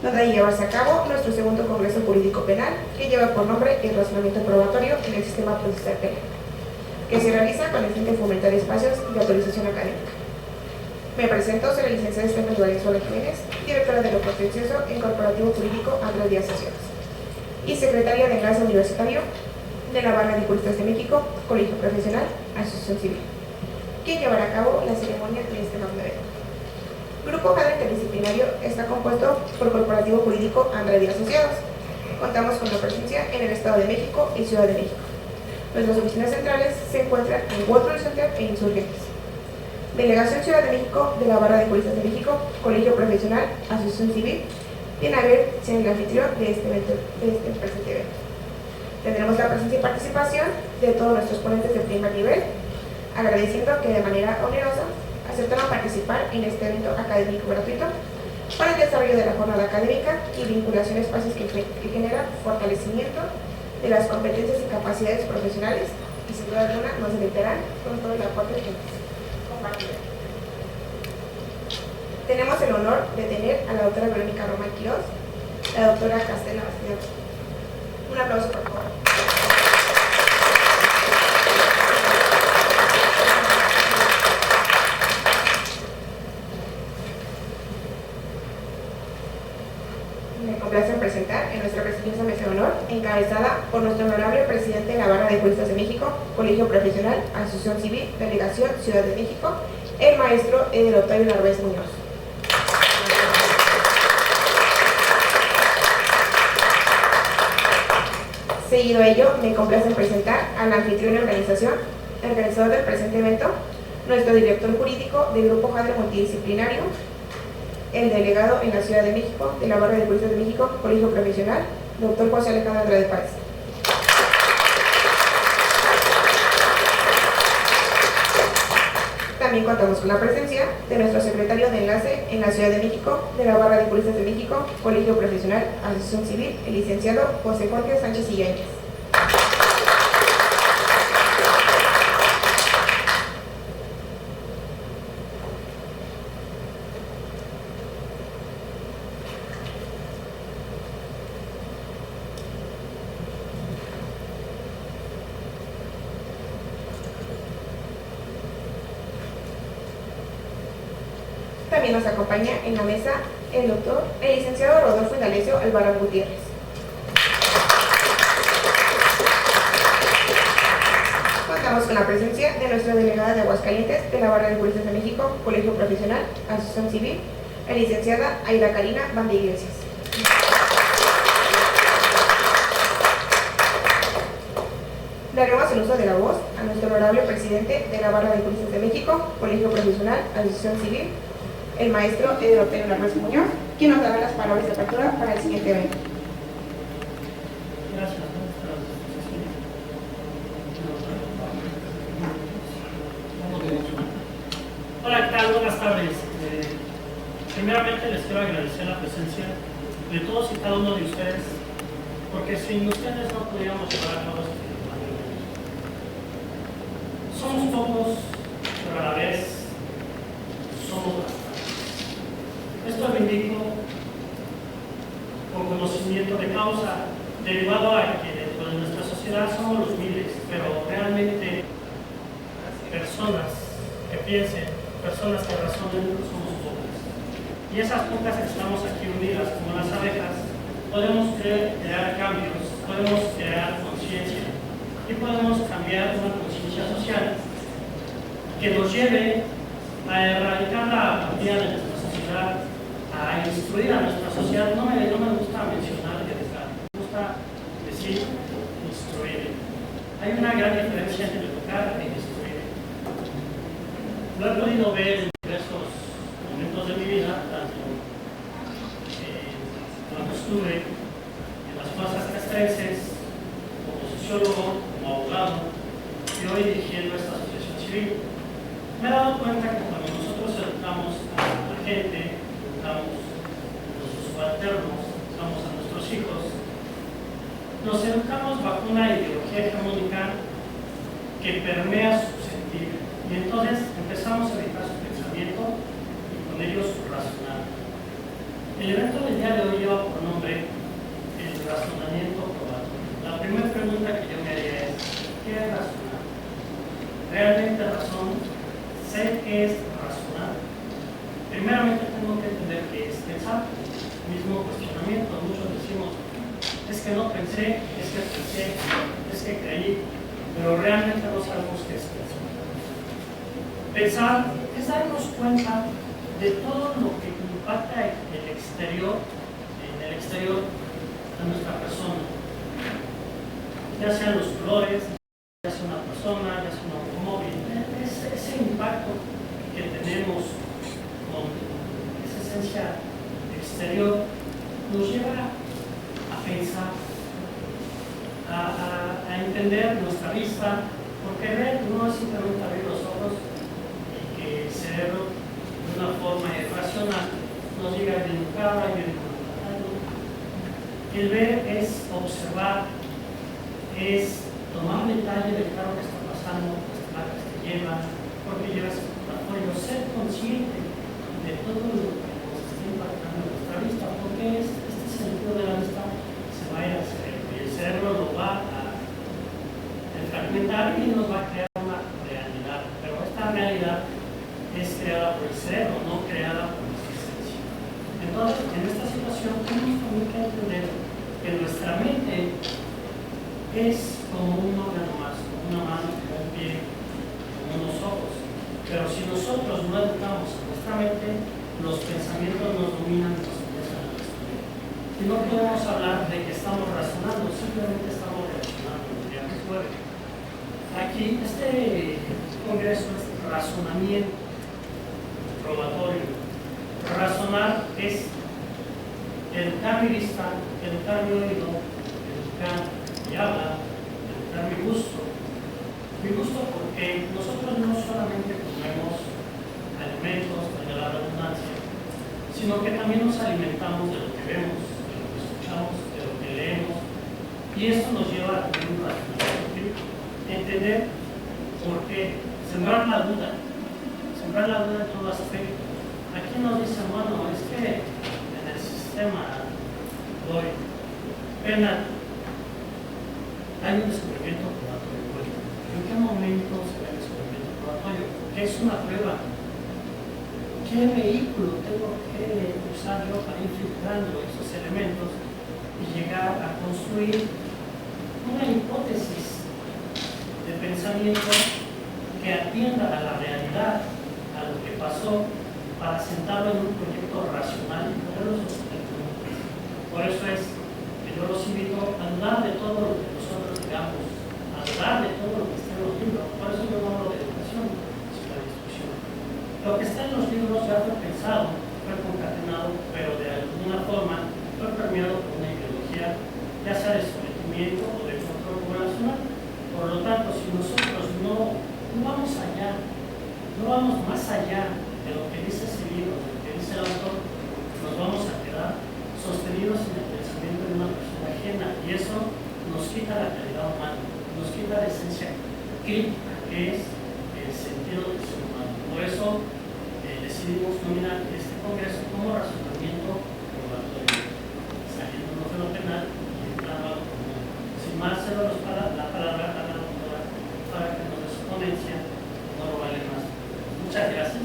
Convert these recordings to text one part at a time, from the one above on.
donde ha de llevarse a cabo nuestro segundo Congreso Jurídico Penal, que lleva por nombre el razonamiento probatorio en el sistema procesal penal, que se realiza con el fin de fomentar espacios de autorización académica. Me presento, soy la licenciada Estefany Valenzuela Jiménez, directora de lo contencioso en Corporativo Jurídico Andrade Díaz Asociados y secretaria de Enlace Universitario de la Barra de Juristas de México, Colegio Profesional, Asociación Civil, quien llevará a cabo la ceremonia de este magno evento. Grupo Jade Interdisciplinario está compuesto por Corporativo Jurídico Andrade Díaz Asociados. Contamos con la presencia en el Estado de México y Ciudad de México. Nuestras oficinas centrales se encuentran en World Trade Center e Insurgentes. Delegación Ciudad de México de la Barra de Juristas de México, Colegio Profesional, Asociación Civil, tiene a ver ser el anfitrión de este presente evento. Tendremos la presencia y participación de todos nuestros ponentes de primer nivel, agradeciendo que de manera onerosa aceptaron participar en este evento académico gratuito para el desarrollo de la jornada académica y vinculación a espacios que generan fortalecimiento de las competencias y capacidades profesionales y sin duda alguna nos deleitarán con todo el aporte que compartirán. Tenemos el honor de tener a la doctora Verónica Román Quiroz, la doctora Castela Bastida. Un aplauso, por favor. Me complace presentar en nuestra prestigiosa mesa de honor, encabezada por nuestro honorable presidente de la Barra de Juristas de México, Colegio Profesional, Asociación Civil, Delegación Ciudad de México, el maestro Edel Octavio Narváez Muñoz. Seguido a ello, me complace presentar al anfitrión y organizador del presente evento, nuestro director jurídico del Grupo Jade Multidisciplinario, el delegado en la Ciudad de México de la Barra de Juristas de México, Colegio Profesional, doctor José Alejandro Andrade Páez. También contamos con la presencia de nuestro secretario de Enlace en la Ciudad de México de la Barra de Juristas de México, Colegio Profesional, Asociación Civil, el licenciado José Jorge Sánchez Illañez. También nos acompaña en la mesa el licenciado Rodolfo Indalecio Alvarado Gutiérrez. Contamos con la presencia de nuestra delegada de Aguascalientes de la Barra de Juristas de México, Colegio Profesional, Asociación Civil, la licenciada Aida Karina Banda Iglesias. Daremos el uso de la voz a nuestro honorable presidente de la Barra de Juristas de México, Colegio Profesional, Asociación Civil, el maestro Edel Octavio Narváez Muñoz, quien nos dará las palabras de apertura para el siguiente evento. Gracias. Hola, ¿qué tal? Buenas tardes. Primeramente les quiero agradecer la presencia de todos y cada uno de ustedes, porque sin ustedes no podríamos llevar a cabo este evento. Somos pocos, pero a la vez somos bastantes. Esto lo indico por conocimiento de causa, derivado a que dentro de nuestra sociedad somos los miles, pero realmente personas que piensen, personas que razonen, somos pocas. Y esas pocas que estamos aquí unidas como las abejas, podemos crear cambios, podemos crear conciencia y podemos cambiar una conciencia social que nos lleve a erradicar la apatía de nuestra sociedad, a instruir a nuestra sociedad. No me gusta mencionar educar, me gusta decir instruir. Hay una gran diferencia entre educar e instruir. Lo he podido ver en diversos momentos de mi vida, tanto cuando estuve en las fuerzas castrenses, como sociólogo, como abogado, y hoy dirigiendo esta asociación civil. Me he dado cuenta que cuando nosotros educamos a la gente, educamos a nuestros subalternos, educamos a nuestros hijos, nos educamos bajo una ideología hegemónica que permea su sentir, y entonces empezamos a editar su pensamiento y con ello su racional. El evento del día de hoy lleva por nombre el razonamiento probatorio. La primera pregunta que yo me haría es, ¿qué es razonar? ¿Realmente razón? ¿Sé qué es razonar? Primeramente tengo que entender qué es pensar. Mismo cuestionamiento, muchos decimos, es que no pensé, es que creí, pero realmente no sabemos qué es pensar. Pensar es darnos cuenta de todo lo que impacta en el exterior de nuestra persona, ya sean los colores, ya sea una persona, ya sea un automóvil, ese impacto que tenemos con esa esencia exterior nos lleva a pensar, a entender nuestra vista, porque ver no es simplemente abrir los ojos y que el cerebro de una forma irracional nos llega bien cara y bien conectado. El ver es observar, es tomar detalle del carro que está pasando, las placas que lleva, porque lleva ese portafolio, ser consciente de todo lo que nos está impactando en nuestra vista, porque este sentido de la vista se va a ir al cerebro y el cerebro lo va a fragmentar y nos va a crear una realidad, pero esta realidad es creada por el cerebro, no creada por nuestra esencia. Entonces, en esta situación tenemos también que entender que nuestra mente es como un órgano más, como una mano, como un pie, como unos ojos. Pero si nosotros no educamos a nuestra mente, los pensamientos nos dominan y nos empiezan a destruir. Y no podemos hablar de que estamos razonando, simplemente estamos reaccionando lo que nos mueve. Aquí, este congreso es razonamiento probatorio. Razonar es educar mi vista, educar mi oído, educar mi habla, educar mi gusto. Mi gusto porque nosotros no solamente comemos alimentos, de la redundancia, sino que también nos alimentamos de lo que vemos, de lo que escuchamos, de lo que leemos. Y esto nos lleva a tener un razonamiento crítico. Entender por qué, sembrar la duda en todo aspecto. Aquí nos dicen, bueno, es que en el sistema hoy penal hay un descubrimiento probatorio. ¿En qué momento se ve el descubrimiento probatorio? ¿Qué es una prueba? ¿Qué vehículo tengo que usar yo para ir filtrando esos elementos y llegar a construir una hipótesis de pensamiento que atienda a la realidad, a lo que pasó, para sentarlo en un proyecto racional y poderlo sostener con un juicio? Por eso es que yo los invito a dudar de todo lo que nosotros digamos, a dudar de todo lo que está en los libros. Por eso yo no hablo de educación, sino de discusión. Lo que está en los libros ya fue pensado, fue concatenado, pero de alguna forma fue permeado por una ideología, ya sea de sometimiento o de control poblacional. Por lo tanto, si nosotros no vamos allá, no vamos más allá de lo que dice ese libro, de lo que dice el autor, nos vamos a quedar sostenidos en el pensamiento de una persona ajena, y eso nos quita la calidad humana, nos quita la esencia crítica, que es el sentido del ser humano. Por eso decidimos nominar este congreso como razonamiento probatorio, saliéndonos de lo penal y entrando a lo común. Sin más, cedo la palabra a la doctora para que nos dé su ponencia, no lo vale más. Muchas gracias.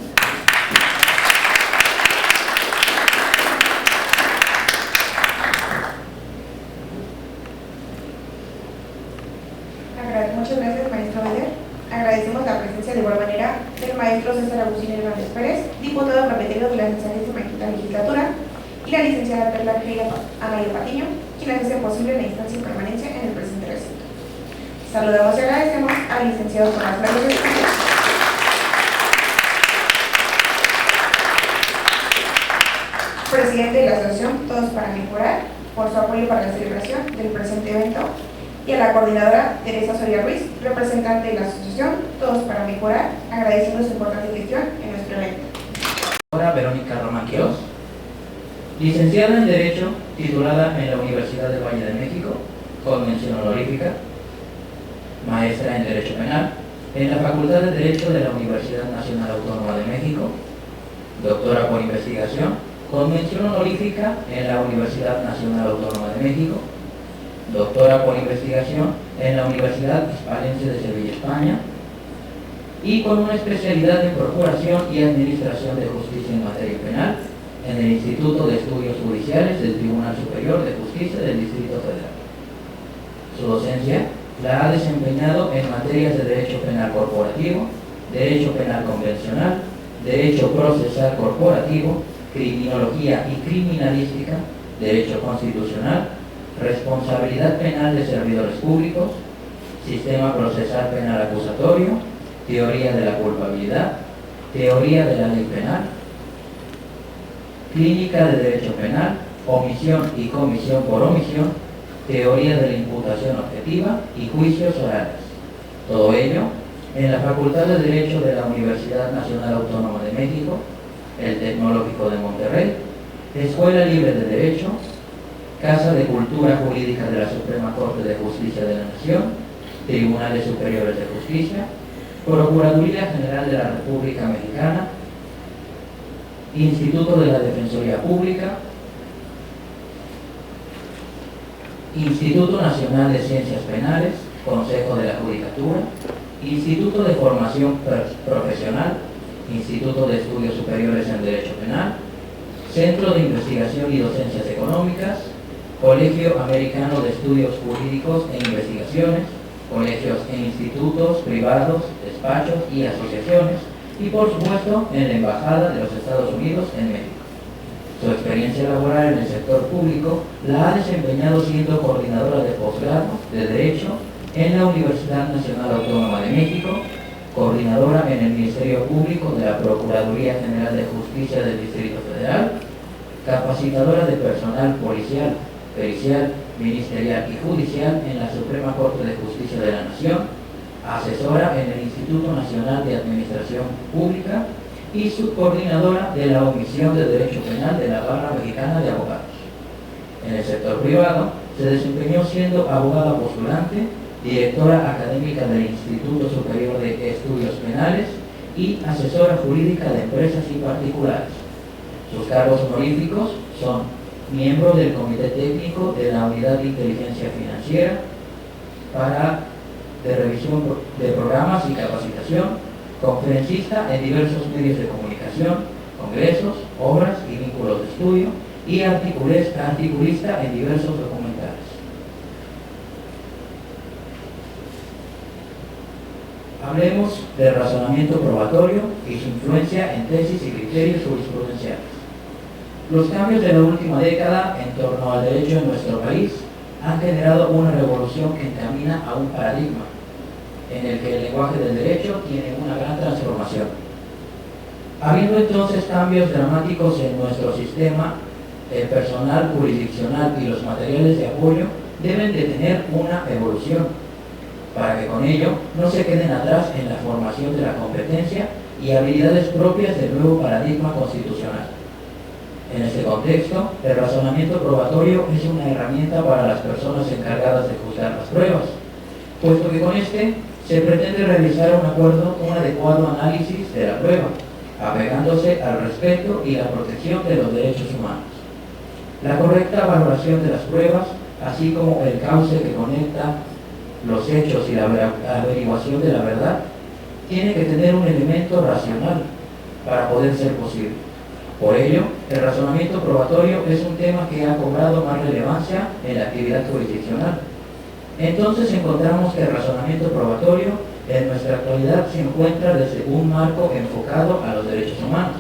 Muchas gracias, maestro Beder. Agradecemos la presencia de igual manera del maestro César Agustín Hernández Pérez, diputado repetido de la 65ª legislatura, y la licenciada Perla Amaya Patiño, quienes hacen posible la instancia y permanencia en el presente recinto. Saludamos y agradecemos al licenciado Tomás López, presidente de la asociación Todos para Mejorar, por su apoyo para la celebración del presente evento, y a la coordinadora Teresa Soria Ruiz, representante de la asociación Todos para Mejorar, agradeciendo su importante gestión en nuestro evento. Ahora Verónica Román Quirós, licenciada en Derecho, titulada en la Universidad del Valle de México, con mención honorífica, maestra en Derecho Penal, en la Facultad de Derecho de la Universidad Nacional Autónoma de México, doctora por investigación con mención honorífica en la Universidad Nacional Autónoma de México, doctora por investigación en la Universidad Hispalense de Sevilla, España, y con una especialidad en Procuración y Administración de Justicia en materia penal en el Instituto de Estudios Judiciales del Tribunal Superior de Justicia del Distrito Federal. Su docencia la ha desempeñado en materias de Derecho Penal Corporativo, Derecho Penal Convencional, Derecho Procesal Corporativo, Criminología y Criminalística, Derecho Constitucional, Responsabilidad Penal de Servidores Públicos, Sistema Procesal Penal Acusatorio, Teoría de la Culpabilidad, Teoría de la Ley Penal, Clínica de Derecho Penal, Omisión y Comisión por Omisión, Teoría de la Imputación Objetiva y Juicios Orales. Todo ello en la Facultad de Derecho de la Universidad Nacional Autónoma de México, el Tecnológico de Monterrey, Escuela Libre de Derecho, Casa de Cultura Jurídica de la Suprema Corte de Justicia de la Nación, Tribunales Superiores de Justicia, Procuraduría General de la República Mexicana, Instituto de la Defensoría Pública, Instituto Nacional de Ciencias Penales, Consejo de la Judicatura, Instituto de Formación Profesional, Instituto de Estudios Superiores en Derecho Penal, Centro de Investigación y Docencias Económicas, Colegio Americano de Estudios Jurídicos e Investigaciones, colegios e institutos privados, despachos y asociaciones, y por supuesto en la Embajada de los Estados Unidos en México. Su experiencia laboral en el sector público la ha desempeñado siendo coordinadora de posgrado de Derecho en la Universidad Nacional Autónoma de México, coordinadora en el Ministerio Público de la Procuraduría General de Justicia del Distrito Federal, capacitadora de personal policial, pericial, ministerial y judicial en la Suprema Corte de Justicia de la Nación, asesora en el Instituto Nacional de Administración Pública y subcoordinadora de la Omisión de Derecho Penal de la Barra Mexicana de Abogados. En el sector privado se desempeñó siendo abogada postulante, directora académica del Instituto Superior de Estudios Penales y asesora jurídica de empresas y particulares. Sus cargos honoríficos son miembro del Comité Técnico de la Unidad de Inteligencia Financiera de revisión de programas y capacitación, conferencista en diversos medios de comunicación, congresos, obras y vínculos de estudio, y articulista en diversos documentales. Hablemos del razonamiento probatorio y su influencia en tesis y criterios jurisprudenciales. Los cambios de la última década en torno al derecho en nuestro país han generado una revolución que encamina a un paradigma en el que el lenguaje del derecho tiene una gran transformación. Habiendo entonces cambios dramáticos en nuestro sistema, el personal jurisdiccional y los materiales de apoyo deben de tener una evolución, para que con ello no se queden atrás en la formación de la competencia y habilidades propias del nuevo paradigma constitucional. En este contexto, el razonamiento probatorio es una herramienta para las personas encargadas de juzgar las pruebas, puesto que con este se pretende realizar un adecuado análisis de la prueba, apegándose al respeto y la protección de los derechos humanos. La correcta valoración de las pruebas, así como el cauce que conecta los hechos y la averiguación de la verdad, tiene que tener un elemento racional para poder ser posible. Por ello, el razonamiento probatorio es un tema que ha cobrado más relevancia en la actividad jurisdiccional. Entonces encontramos que el razonamiento probatorio en nuestra actualidad se encuentra desde un marco enfocado a los derechos humanos,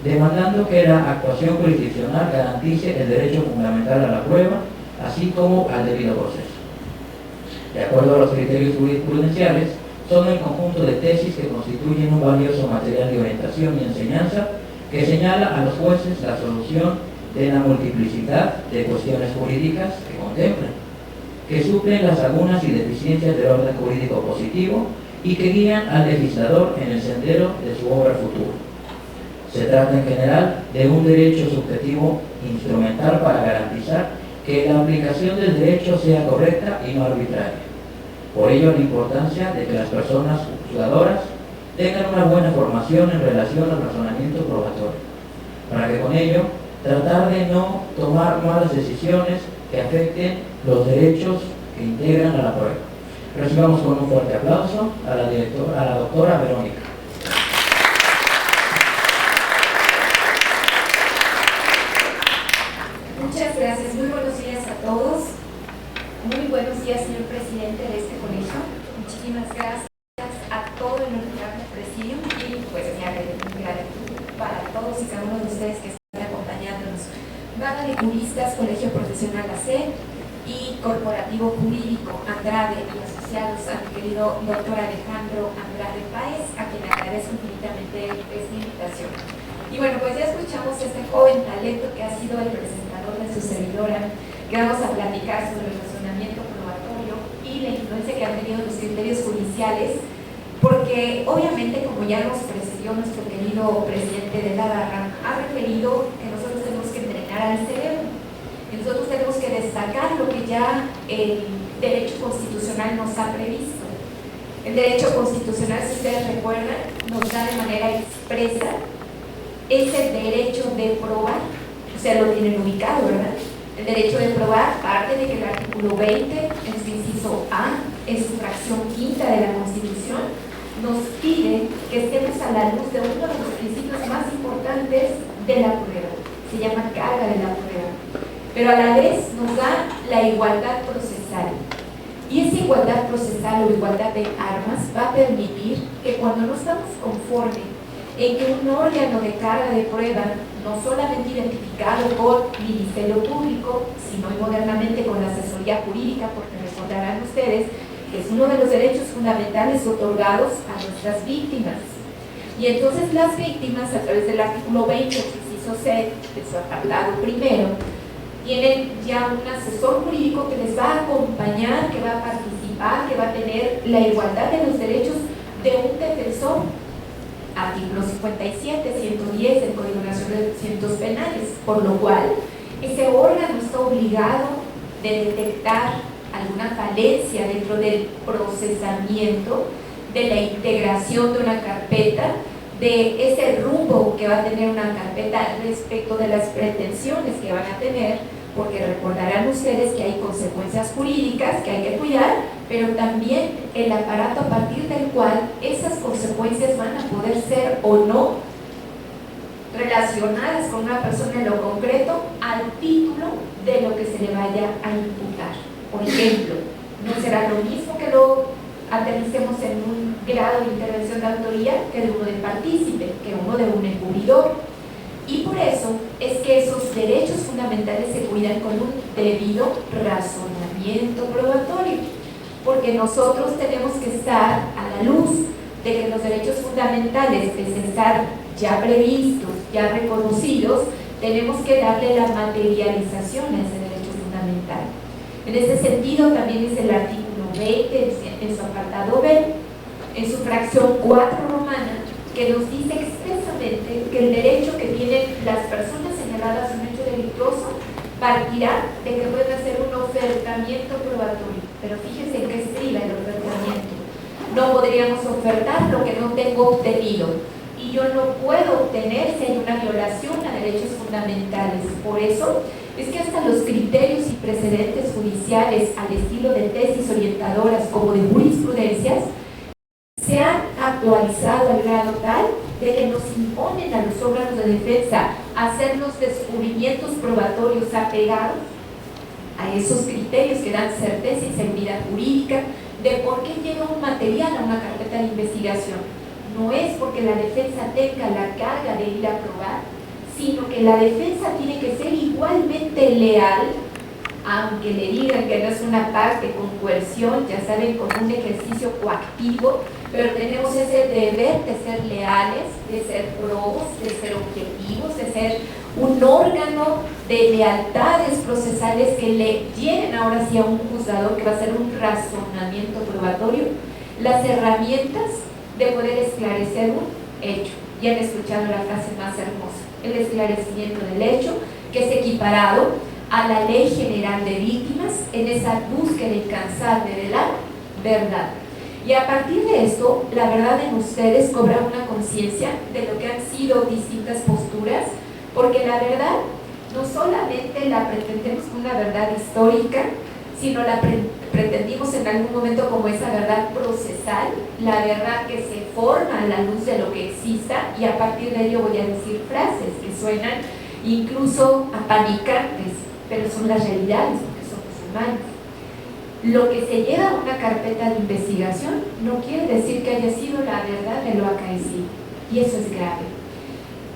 demandando que la actuación jurisdiccional garantice el derecho fundamental a la prueba, así como al debido proceso. De acuerdo a los criterios jurisprudenciales, son el conjunto de tesis que constituyen un valioso material de orientación y enseñanza que señala a los jueces la solución de la multiplicidad de cuestiones jurídicas que contemplan, que suplen las lagunas y deficiencias del orden jurídico positivo y que guían al legislador en el sendero de su obra futura. Se trata en general de un derecho subjetivo instrumental para garantizar que la aplicación del derecho sea correcta y no arbitraria. Por ello, la importancia de que las personas juzgadoras tengan una buena formación en relación al razonamiento probatorio, para que con ello tratar de no tomar malas decisiones que afecten los derechos que integran a la prueba. Recibamos con un fuerte aplauso a la doctora Verónica. Muchas gracias, muy buenos días a todos. Muy buenos días, señor presidente de este colegio. Muchísimas gracias a todo el honorable presidium y pues mi gratitud para todos y cada uno de ustedes que están acompañándonos. Vaga de Juristas, Colegio Profesional AC y Corporativo Jurídico Andrade y asociados a mi querido doctor Alejandro Andrade Páez, a quien agradezco infinitamente esta invitación. Y bueno, pues ya escuchamos este joven talento que ha sido el presentador de su servidora, que vamos a platicar sobre el razonamiento probatorio y la influencia que han tenido los criterios judiciales, porque obviamente, como ya nos presidió nuestro querido presidente de la Barra, ha referido que nosotros tenemos que entrenar al cerebro, que nosotros tenemos que destacar lo que ya el derecho constitucional nos ha previsto. El derecho constitucional, si ustedes recuerdan, nos da de manera expresa ese derecho de probar, o sea, lo tienen ubicado, ¿verdad? El derecho de probar parte de que el artículo 20, en su inciso A, en su fracción quinta de la Constitución, nos pide que estemos a la luz de uno de los principios más importantes de la prueba, se llama carga de la prueba, pero a la vez nos da la igualdad procesal. Y esa igualdad procesal o igualdad de armas va a permitir que cuando no estamos conformes en que un órgano de carga de prueba, no solamente identificado con Ministerio Público, sino y modernamente con la asesoría jurídica, porque recordarán ustedes que es uno de los derechos fundamentales otorgados a nuestras víctimas. Y entonces las víctimas, a través del artículo 20, inciso C, de su apartado primero, tienen ya un asesor jurídico que les va a acompañar, que va a participar, que va a tener la igualdad de los derechos de un defensor. Artículo 57, 110 del Código Nacional de Procedimientos Penales, por lo cual ese órgano está obligado de detectar alguna falencia dentro del procesamiento, de la integración de una carpeta, de ese rumbo que va a tener una carpeta respecto de las pretensiones que van a tener, porque recordarán ustedes que hay consecuencias jurídicas que hay que cuidar, pero también el aparato a partir del cual esas consecuencias van a poder ser o no relacionadas con una persona en lo concreto al título de lo que se le vaya a imputar. Por ejemplo, no será lo mismo que lo aterricemos en un grado de intervención de autoría que de uno de partícipe, que uno de un encubridor. Y por eso es que esos derechos fundamentales se cuidan con un debido razonamiento probatorio, porque nosotros tenemos que estar a la luz de que los derechos fundamentales, pese a estar ya previstos, ya reconocidos, tenemos que darle la materialización a ese derecho fundamental. En ese sentido también es el artículo 20 en su apartado B, en su fracción 4 romana, que nos dice expresamente que el derecho que tienen las personas señaladas en un hecho delictuoso partirá de que pueden hacer un ofertamiento probatorio. Pero fíjense en qué estriba el ofertamiento. No podríamos ofertar lo que no tengo obtenido, y yo no puedo obtener si hay una violación a derechos fundamentales. Por eso es que hasta los criterios y precedentes judiciales al estilo de tesis orientadoras como de jurisprudencias se han actualizado al grado tal de que nos imponen a los órganos de defensa hacer los descubrimientos probatorios apegados a esos criterios que dan certeza y seguridad jurídica de por qué llega un material a una carpeta de investigación. No es porque la defensa tenga la carga de ir a probar, sino que la defensa tiene que ser igualmente leal, aunque le digan que no es una parte con coerción, ya saben, con un ejercicio coactivo, pero tenemos ese deber de ser leales, de ser probos, de ser objetivos, de ser un órgano de lealtades procesales que le lleven ahora sí a un juzgador que va a hacer un razonamiento probatorio, las herramientas de poder esclarecer un hecho. Ya han escuchado la frase más hermosa, el esclarecimiento del hecho, que es equiparado a la Ley General de Víctimas en esa búsqueda incansable de la verdad. Y a partir de esto, la verdad en ustedes cobra una conciencia de lo que han sido distintas posturas, porque la verdad no solamente la pretendemos como una verdad histórica, sino la pretendimos en algún momento como esa verdad procesal, la verdad que se forma a la luz de lo que exista, y a partir de ello voy a decir frases que suenan incluso apanicantes, pero son las realidades porque somos humanos. Lo que se lleva a una carpeta de investigación no quiere decir que haya sido la verdad de lo acaecido, y eso es grave.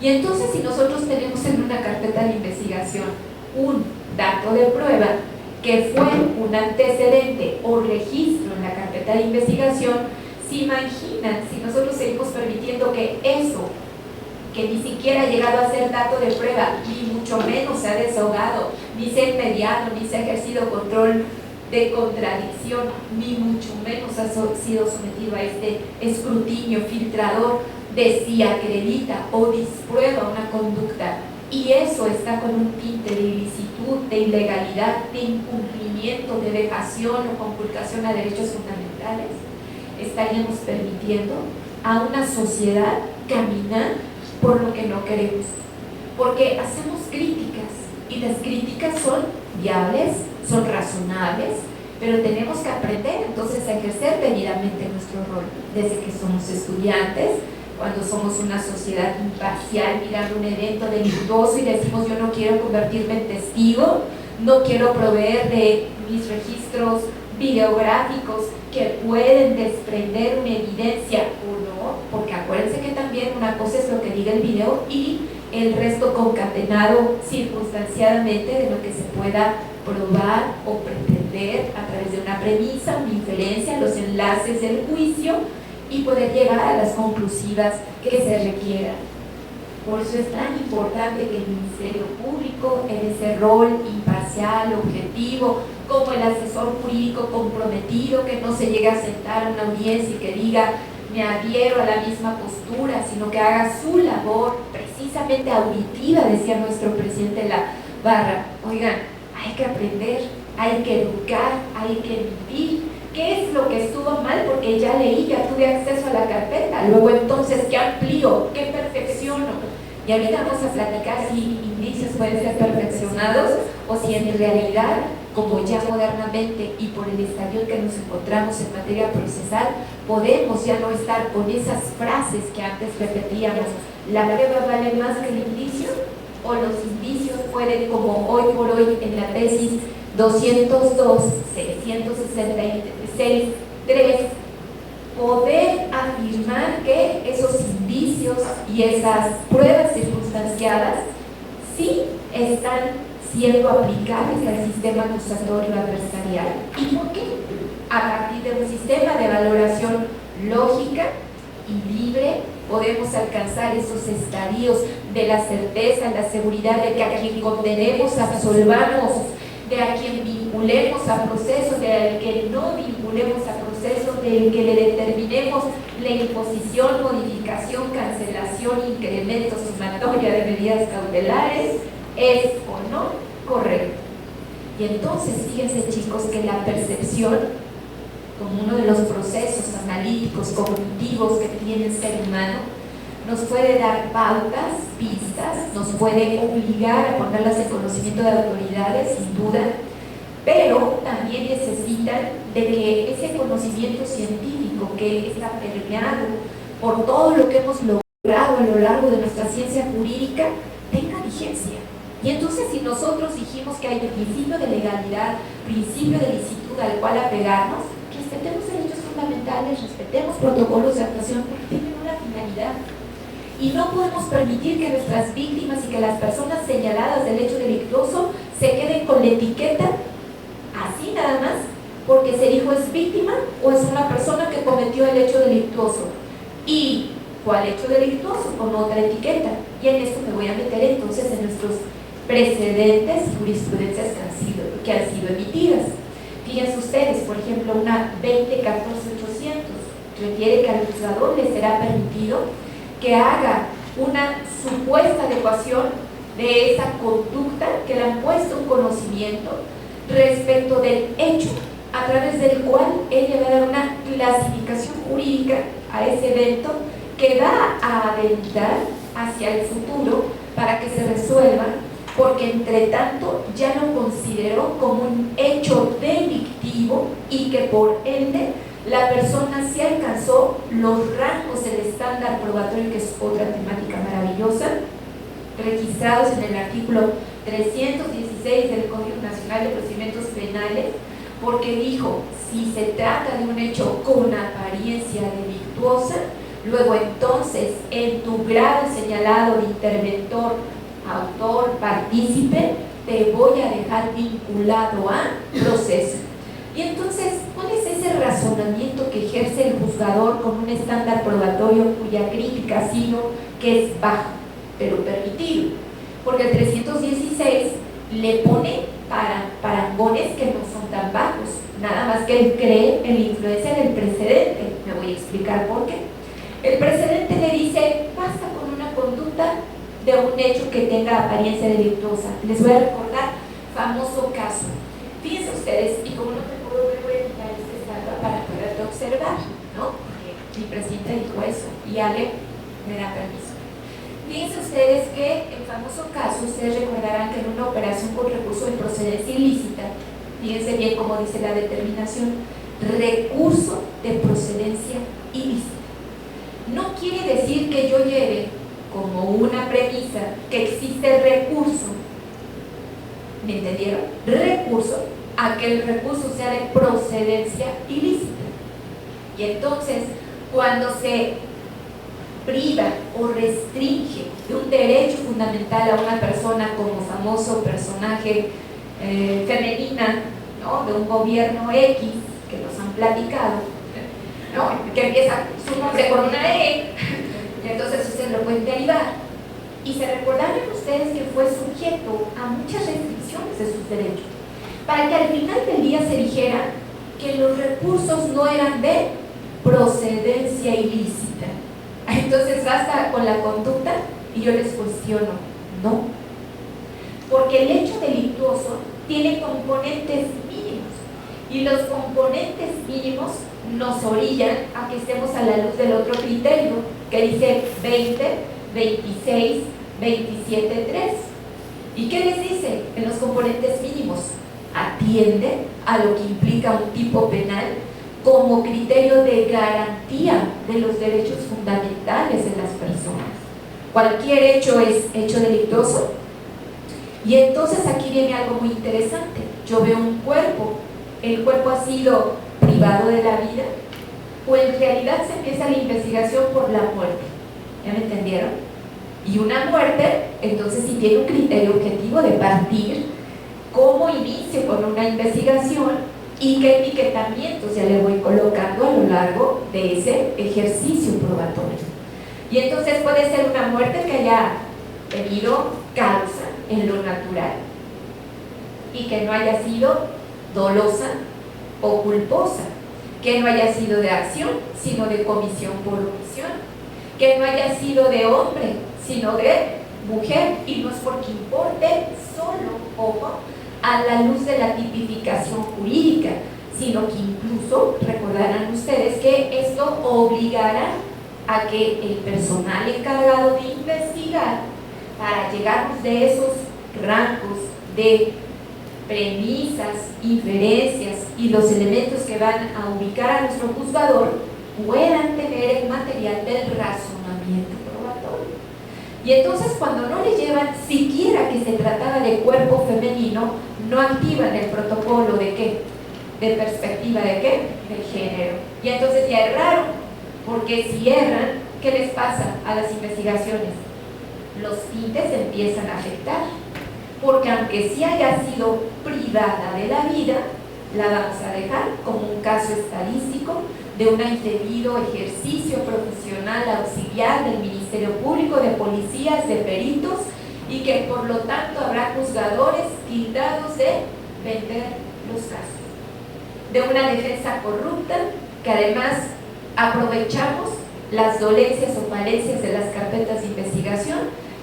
Y entonces, si nosotros tenemos en una carpeta de investigación un dato de prueba que fue un antecedente o registro en la carpeta de investigación, ¿se imaginan si nosotros seguimos permitiendo que eso, que ni siquiera ha llegado a ser dato de prueba, ni mucho menos se ha desahogado, ni se ha mediado, ni se ha ejercido control de contradicción, ni mucho menos ha sido sometido a este escrutinio filtrador de si acredita o disprueba una conducta, y eso está con un tinte de ilicitud, de ilegalidad, de incumplimiento, de vejación o conculcación a derechos fundamentales? Estaríamos permitiendo a una sociedad caminar por lo que no queremos, porque hacemos críticas, y las críticas son viables, son razonables, pero tenemos que aprender entonces a ejercer debidamente nuestro rol, desde que somos estudiantes, cuando somos una sociedad imparcial mirando un evento delictuoso y decimos yo no quiero convertirme en testigo, no quiero proveer de mis registros videográficos que pueden desprender una evidencia o no, porque acuérdense que también una cosa es lo que diga el video y el resto concatenado circunstanciadamente de lo que se pueda probar o pretender a través de una premisa, una inferencia, los enlaces del juicio, y poder llegar a las conclusivas que se requieran. Por eso es tan importante que el Ministerio Público, en ese rol imparcial, objetivo, como el asesor jurídico comprometido, que no se llegue a sentar a una audiencia y que diga me adhiero a la misma postura, sino que haga su labor precisamente auditiva, decía nuestro presidente Barra. Oigan, hay que aprender, hay que educar, hay que vivir. ¿Qué es lo que estuvo mal? Porque ya leí, ya tuve acceso a la carpeta. Luego entonces, ¿qué amplío? ¿Qué perfecciono? Y ahorita vamos a platicar si indicios pueden ser perfeccionados o si en realidad, como ya modernamente y por el estadio que nos encontramos en materia procesal, podemos ya no estar con esas frases que antes repetíamos, la prueba vale más que el indicio, o los indicios pueden, como hoy por hoy en la tesis 202-666-3, poder afirmar que esos indicios y esas pruebas circunstanciadas sí están siendo aplicables al sistema acusatorio adversarial. ¿Y por qué? A partir de un sistema de valoración lógica y libre podemos alcanzar esos estadios de la certeza, la seguridad de que a quien condenemos, absolvamos, de a quien vinculemos a procesos, de al que no vinculemos a procesos, del que le determinemos la imposición, modificación, cancelación, incremento, sumatoria de medidas cautelares, es o no correcto. Y entonces fíjense, chicos, que la percepción, como uno de los procesos analíticos, cognitivos que tiene el ser humano, nos puede dar pautas, pistas, nos puede obligar a ponerlas en conocimiento de autoridades, sin duda, pero también necesitan de que ese conocimiento científico que está permeado por todo lo que hemos logrado a lo largo de nuestra ciencia jurídica tenga vigencia. Y entonces, si nosotros dijimos que hay un principio de legalidad, principio de licitud al cual apegarnos, respetemos derechos fundamentales, respetemos protocolos de actuación porque tienen una finalidad. Y no podemos permitir que nuestras víctimas y que las personas señaladas del hecho delictuoso se queden con la etiqueta así nada más, porque se dijo es víctima o es una persona que cometió el hecho delictuoso. ¿Y cuál hecho delictuoso? Con otra etiqueta. Y en esto me voy a meter entonces en nuestros precedentes y jurisprudencias que han sido emitidas. Fíjense ustedes, por ejemplo, una 2014-800 refiere que al juzgador le será permitido que haga una supuesta adecuación de esa conducta que le han puesto un conocimiento respecto del hecho a través del cual ella va a dar una clasificación jurídica a ese evento que va a aventar hacia el futuro para que se resuelvan porque entre tanto ya lo consideró como un hecho delictivo y que por ende la persona sí alcanzó los rangos del estándar probatorio, que es otra temática maravillosa, registrados en el artículo 316 del Código Nacional de Procedimientos Penales, porque dijo, si se trata de un hecho con apariencia delictuosa, luego entonces en tu grado señalado de interventor, autor, partícipe, te voy a dejar vinculado a proceso. Y entonces, ¿cuál es ese razonamiento que ejerce el juzgador con un estándar probatorio cuya crítica ha sido que es bajo, pero permitido? Porque el 316 le pone parangones que no son tan bajos, nada más que él cree en la influencia del precedente. Me voy a explicar por qué. El precedente le dice, basta con una conducta de un hecho que tenga apariencia delictuosa. Les voy a recordar, famoso caso. Fíjense ustedes, y como no te puedo ver, voy a quitar esta estatua para poderte observar, ¿no? Porque mi presidente dijo eso y Ale me da permiso. Fíjense ustedes que el famoso caso, ustedes recordarán que en una operación con recurso de procedencia ilícita, fíjense bien cómo dice la determinación, recurso de procedencia ilícita. No quiere decir que yo lleve como una premisa que existe recurso, ¿me entendieron? Recurso, a que el recurso sea de procedencia ilícita. Y entonces, cuando se priva o restringe de un derecho fundamental a una persona como famoso personaje femenina, ¿no?, de un gobierno X, que nos han platicado, ¿no?, que empieza su nombre con una E, y entonces ustedes lo pueden derivar. Y se recordarán ustedes que fue sujeto a muchas restricciones de sus derechos, para que al final del día se dijera que los recursos no eran de procedencia ilícita. Entonces basta con la conducta y yo les cuestiono, no, porque el hecho delictuoso tiene componentes mínimos y los componentes mínimos nos orillan a que estemos a la luz del otro criterio que dice 20, 26, 27, 3. ¿Y qué les dice en los componentes mínimos? Atiende a lo que implica un tipo penal como criterio de garantía de los derechos fundamentales de las personas. Cualquier hecho es hecho delictuoso. Y entonces aquí viene algo muy interesante. Yo veo un cuerpo, el cuerpo ha sido privado de la vida, o en realidad se empieza la investigación por la muerte. ¿Ya me entendieron? Y una muerte, entonces sí tiene un criterio objetivo de partir, cómo inicio con una investigación y qué etiquetamientos ya le voy colocando a lo largo de ese ejercicio probatorio. Y entonces puede ser una muerte que haya tenido causa en lo natural y que no haya sido dolosa o culposa, que no haya sido de acción, sino de comisión por omisión, que no haya sido de hombre, sino de mujer, y no es porque importe solo, ojo, a la luz de la tipificación jurídica, sino que incluso recordarán ustedes que esto obligará a que el personal encargado de investigar, para llegarnos de esos rangos de premisas, inferencias y los elementos que van a ubicar a nuestro juzgador, puedan tener el material del razonamiento probatorio. Y entonces cuando no le llevan siquiera que se trataba de cuerpo femenino, no activan el protocolo de ¿qué? De perspectiva de ¿qué? De género. Y entonces ya erraron, porque si erran, ¿qué les pasa a las investigaciones? Los tintes empiezan a afectar, porque aunque sí haya sido privada de la vida, la vamos a dejar como un caso estadístico de un indebido ejercicio profesional auxiliar del Ministerio Público, de policías, de peritos, y que por lo tanto habrá juzgadores tildados de vender los casos, de una defensa corrupta, que además aprovechamos las dolencias o falencias de las carpetas de investigación,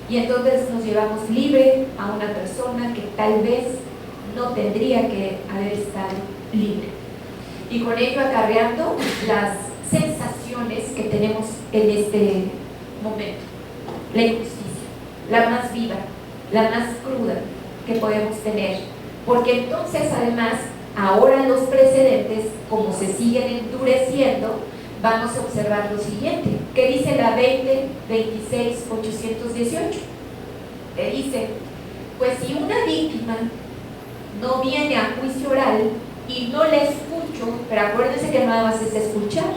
y entonces nos llevamos libre a una persona que tal vez no tendría que haber estado libre, y con ello acarreando las sensaciones que tenemos en este momento. La injusticia, la más viva, la más cruda que podemos tener, porque entonces además ahora los precedentes, como se siguen endureciendo, vamos a observar lo siguiente, que dice la 20-26-818, que dice, pues si una víctima no viene a juicio oral y no le escucho, pero acuérdense que nada más es escuchar,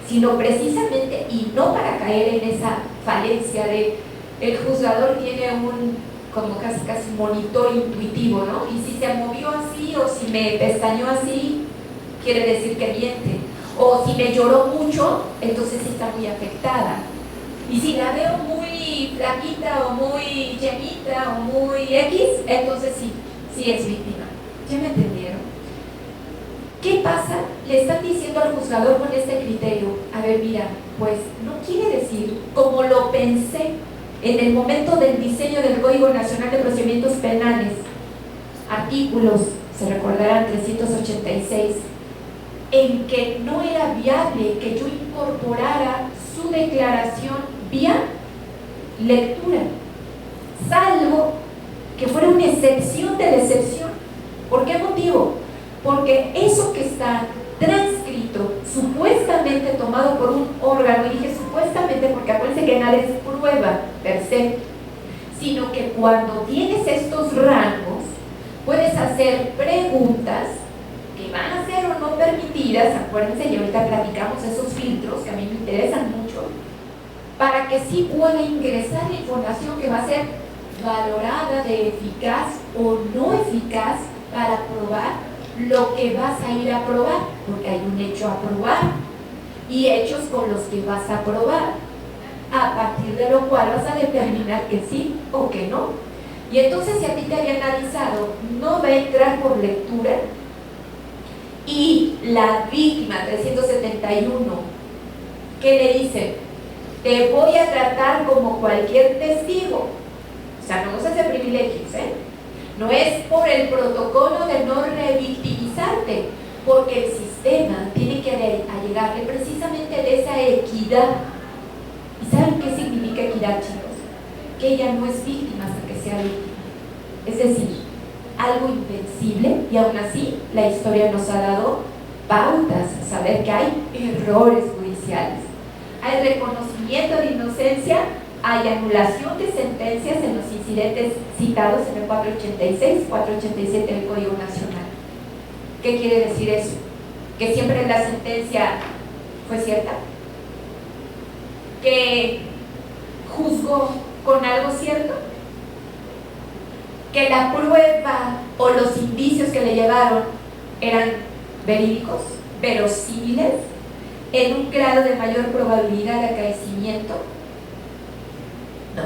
sino precisamente, y no para caer en esa falencia de el juzgador tiene un como casi monitor intuitivo, ¿no? Y si se movió así o si me pestañeó así, quiere decir que miente. O si me lloró mucho, entonces sí está muy afectada. Y si la veo muy flaquita o muy llenita o muy X, entonces sí es víctima. ¿Ya me entendieron? ¿Qué pasa? Le están diciendo al juzgador con este criterio, a ver, mira, pues no quiere decir como lo pensé en el momento del diseño del Código Nacional de Procedimientos Penales, artículos, se recordarán, 386, en que no era viable que yo incorporara su declaración vía lectura, salvo que fuera una excepción de la excepción. ¿Por qué motivo? Porque eso que está transcrito, supuestamente tomado por un órgano, y dije supuestamente porque acuérdense que nada es prueba per se, sino que cuando tienes estos rangos, puedes hacer preguntas que van a ser o no permitidas, acuérdense, y ahorita platicamos esos filtros que a mí me interesan mucho, para que sí pueda ingresar la información que va a ser valorada de eficaz o no eficaz para probar lo que vas a ir a probar, porque hay un hecho a probar y hechos con los que vas a probar, a partir de lo cual vas a determinar que sí o que no. Y entonces si a ti te había analizado, no va a entrar por lectura, y la víctima 371, ¿qué le dice? Te voy a tratar como cualquier testigo. O sea, no usas de privilegios, ¿eh? No es por el protocolo de no revictimizarte, porque el sistema tiene que allegarle precisamente de esa equidad. ¿Y saben qué significa equidad, chicos? Que ella no es víctima hasta que sea víctima. Es decir, algo invencible, y aún así la historia nos ha dado pautas a saber que hay errores judiciales. Hay reconocimiento de inocencia, hay anulación de sentencias en los incidentes citados en el 486, 487 del Código Nacional. ¿Qué quiere decir eso? ¿Que siempre la sentencia fue cierta? ¿Que juzgó con algo cierto? ¿Que la prueba o los indicios que le llevaron eran verídicos, verosímiles, en un grado de mayor probabilidad de acaecimiento? No.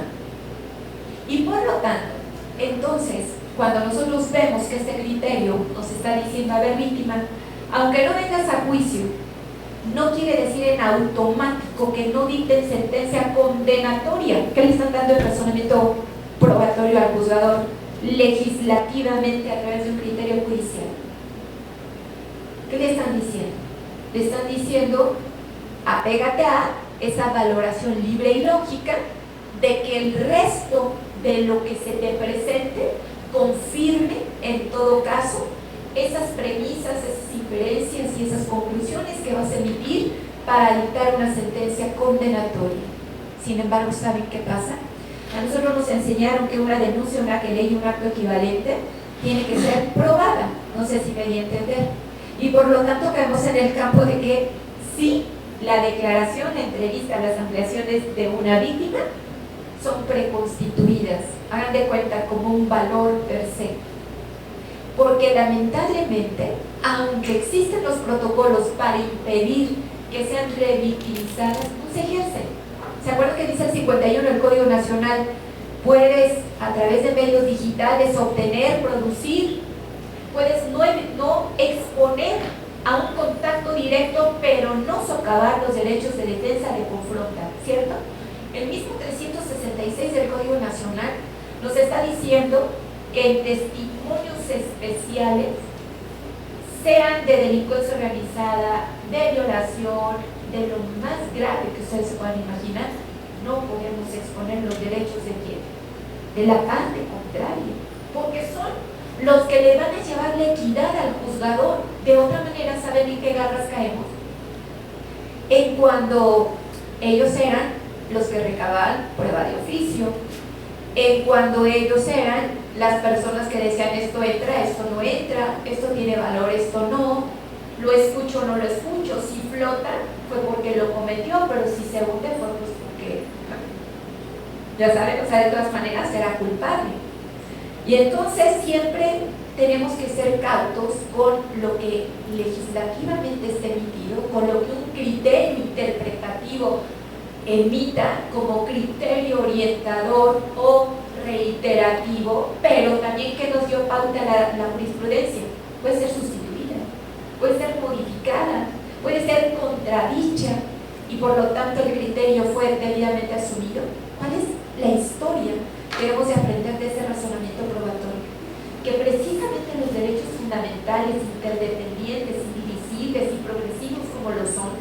Y por lo tanto, entonces, cuando nosotros vemos que este criterio nos está diciendo, a ver, víctima, aunque no vengas a juicio, no quiere decir en automático que no dicten sentencia condenatoria. ¿Qué le están dando el razonamiento probatorio al juzgador legislativamente a través de un criterio judicial? ¿Qué le están diciendo? Le están diciendo, apégate a esa valoración libre y lógica de que el resto de lo que se te presente confirme en todo caso esas premisas, esas inferencias y esas conclusiones que vas a emitir para dictar una sentencia condenatoria. Sin embargo, ¿saben qué pasa? A nosotros nos enseñaron que una denuncia, una querella y un acto equivalente tiene que ser probada. No sé si me di a entender. Y por lo tanto caemos en el campo de que sí, la declaración, la entrevista, las ampliaciones de una víctima son preconstituidas, hagan de cuenta como un valor per se, porque lamentablemente, aunque existen los protocolos para impedir que sean revictimizadas, no se ejercen. ¿Se acuerdan que dice el 51 del Código Nacional? Puedes a través de medios digitales obtener, producir, puedes no exponer a un contacto directo, pero no socavar los derechos de defensa de confronta, ¿cierto? El mismo 366 del Código Nacional nos está diciendo que en testimonios especiales, sean de delincuencia organizada, de violación, de lo más grave que ustedes se puedan imaginar, no podemos exponer los derechos de quién, de la parte los que le van a llevar la equidad al juzgador. De otra manera, ¿saben en qué garras caemos? En cuando ellos eran los que recababan prueba de oficio, en cuando ellos eran las personas que decían esto entra, esto no entra, esto tiene valor, esto no, lo escucho o no lo escucho, si flota fue porque lo cometió, pero si se hunde fue pues porque, ya saben, o sea, de todas maneras era culpable. Y entonces siempre tenemos que ser cautos con lo que legislativamente esté emitido, con lo que un criterio interpretativo emita como criterio orientador o reiterativo, pero también que nos dio pauta la jurisprudencia. Puede ser sustituida, puede ser modificada, puede ser contradicha, y por lo tanto el criterio fue debidamente asumido. ¿Cuál es la historia que debemos de aprender de ese razonamiento probatorio? Que precisamente los derechos fundamentales, interdependientes, indivisibles y progresivos como lo son,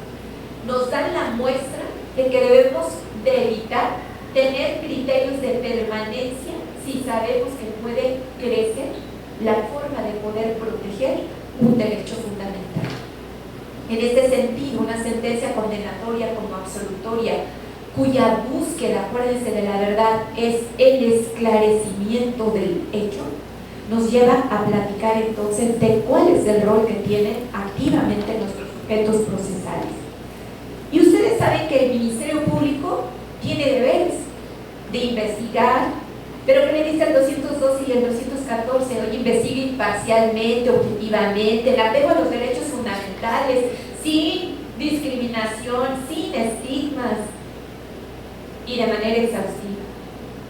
nos dan la muestra de que debemos de evitar tener criterios de permanencia si sabemos que puede crecer la forma de poder proteger un derecho fundamental. En este sentido, una sentencia condenatoria como absolutoria, cuya búsqueda, acuérdense de la verdad, es el esclarecimiento del hecho, nos lleva a platicar entonces de cuál es el rol que tienen activamente nuestros sujetos procesales. Y ustedes saben que el Ministerio Público tiene deberes de investigar, pero ¿qué le dice el 212 y el 214? Oye, investigue imparcialmente, objetivamente, el apego a los derechos fundamentales, sin discriminación, sin estigmas y de manera exhaustiva.